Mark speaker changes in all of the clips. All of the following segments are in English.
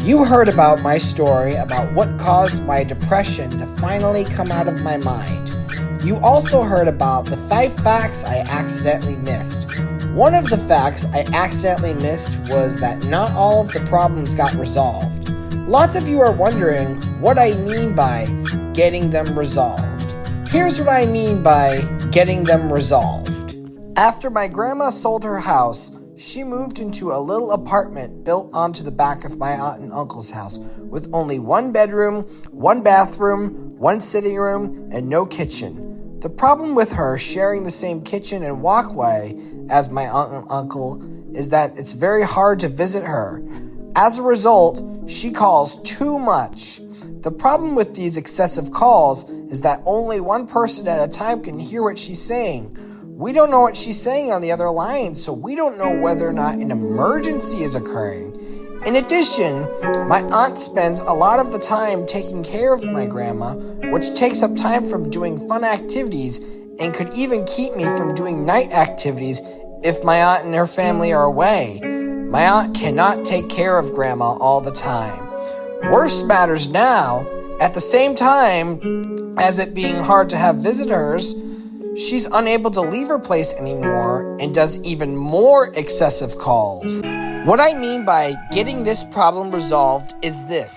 Speaker 1: You heard about my story about what caused my depression to finally come out of my mind. You also heard about the 5 facts I accidentally missed. One of the facts I accidentally missed was that not all of the problems got resolved. Lots of you are wondering what I mean by getting them resolved. Here's what I mean by getting them resolved. After my grandma sold her house, she moved into a little apartment built onto the back of my aunt and uncle's house with only 1 bedroom, 1 bathroom, 1 sitting room, and no kitchen. The problem with her sharing the same kitchen and walkway as my aunt and uncle is that it's very hard to visit her. As a result, she calls too much. The problem with these excessive calls is that only one person at a time can hear what she's saying. We don't know what she's saying on the other line, so we don't know whether or not an emergency is occurring. In addition, my aunt spends a lot of the time taking care of my grandma, which takes up time from doing fun activities and could even keep me from doing night activities if my aunt and her family are away. My aunt cannot take care of grandma all the time. Worse matters now, at the same time as it being hard to have visitors, she's unable to leave her place anymore and does even more excessive calls. What I mean by getting this problem resolved is this.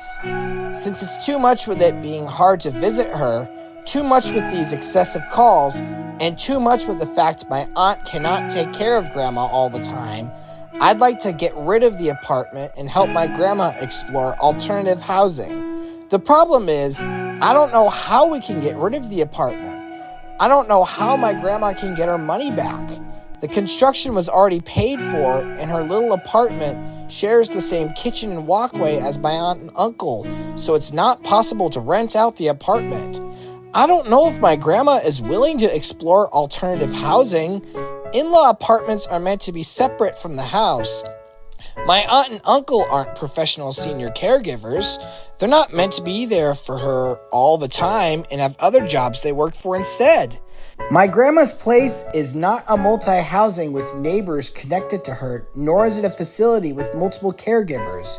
Speaker 1: Since it's too much with it being hard to visit her, too much with these excessive calls, and too much with the fact my aunt cannot take care of grandma all the time, I'd like to get rid of the apartment and help my grandma explore alternative housing. The problem is, I don't know how we can get rid of the apartment. I don't know how my grandma can get her money back. The construction was already paid for, and her little apartment shares the same kitchen and walkway as my aunt and uncle, so it's not possible to rent out the apartment. I don't know if my grandma is willing to explore alternative housing. In-law apartments are meant to be separate from the house. My aunt and uncle aren't professional senior caregivers. They're not meant to be there for her all the time and have other jobs they work for instead. My grandma's place is not a multi-housing with neighbors connected to her, nor is it a facility with multiple caregivers.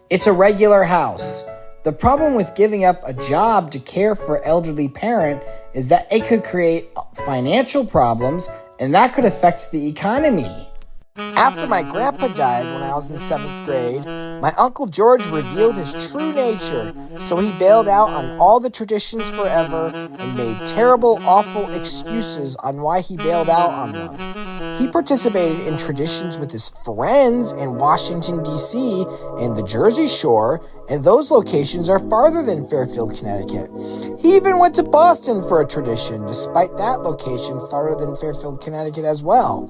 Speaker 1: It's a regular house. The problem with giving up a job to care for an elderly parent is that it could create financial problems, and that could affect the economy. After my grandpa died when I was in 7th grade, my Uncle George revealed his true nature, so he bailed out on all the traditions forever and made terrible, awful excuses on why he bailed out on them. He participated in traditions with his friends in Washington, D.C. and the Jersey Shore, and those locations are farther than Fairfield, Connecticut. He even went to Boston for a tradition, despite that location farther than Fairfield, Connecticut as well.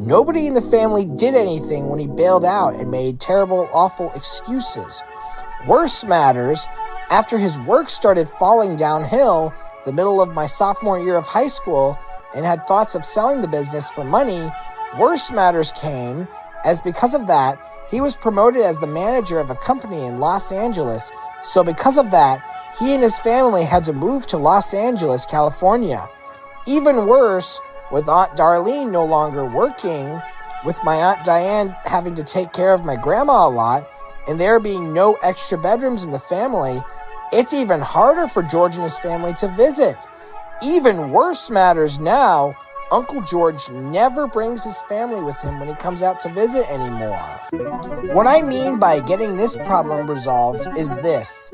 Speaker 1: Nobody in the family did anything when he bailed out and made terrible, awful excuses. Worse matters, after his work started falling downhill, the middle of my sophomore year of high school, and had thoughts of selling the business for money, worse matters came, as because of that, he was promoted as the manager of a company in Los Angeles. So because of that, he and his family had to move to Los Angeles, California. Even worse, with Aunt Darlene no longer working, with my Aunt Diane having to take care of my grandma a lot, and there being no extra bedrooms in the family, it's even harder for George and his family to visit. Even worse matters now, Uncle George never brings his family with him when he comes out to visit anymore. What I mean by getting this problem resolved is this.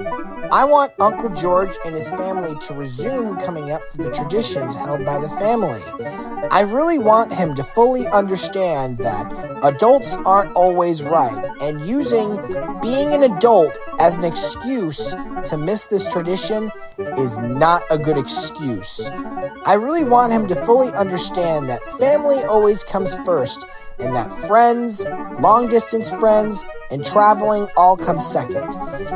Speaker 1: I want Uncle George and his family to resume coming up for the traditions held by the family. I really want him to fully understand that adults aren't always right, and using being an adult as an excuse to miss this tradition is not a good excuse. I really want him to fully understand that family always comes first, and that friends, long-distance friends, and traveling all come second.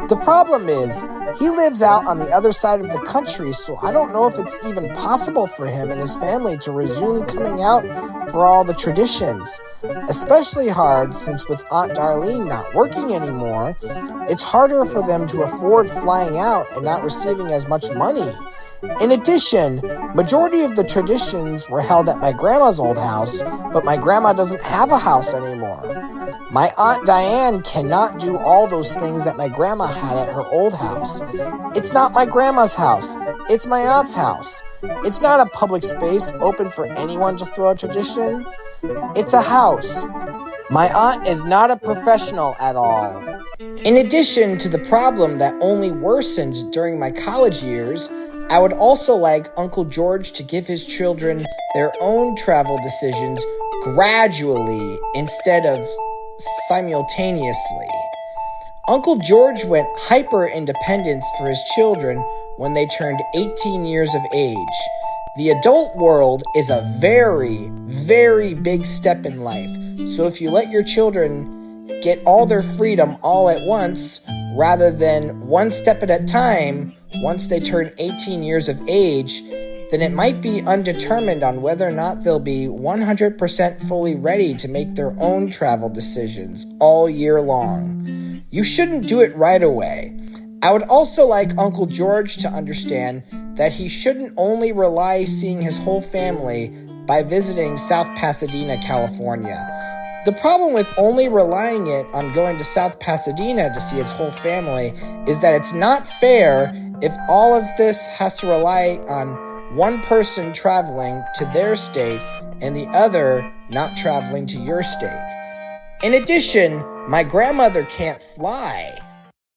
Speaker 1: The problem is, he lives out on the other side of the country, so I don't know if it's even possible for him and his family to resume coming out for all the traditions. Especially hard since with Aunt Darlene not working anymore, it's harder for them to afford flying out and not receiving as much money. In addition, majority of the traditions were held at my grandma's old house, but my grandma doesn't have a house anymore. My Aunt Diane cannot do all those things that my grandma had at her old house. It's not my grandma's house. It's my aunt's house. It's not a public space open for anyone to throw a tradition. It's a house. My aunt is not a professional at all. In addition to the problem that only worsened during my college years, I would also like Uncle George to give his children their own travel decisions gradually instead of simultaneously. Uncle George went hyper-independence for his children when they turned 18 years of age. The adult world is a very, very big step in life. So if you let your children get all their freedom all at once, rather than one step at a time, once they turn 18 years of age, then it might be undetermined on whether or not they'll be 100% fully ready to make their own travel decisions all year long. You shouldn't do it right away. I would also like Uncle George to understand that he shouldn't only rely seeing his whole family by visiting South Pasadena, California. The problem with only relying it on going to South Pasadena to see his whole family is that it's not fair if all of this has to rely on one person traveling to their state and the other not traveling to your state. In addition, my grandmother can't fly.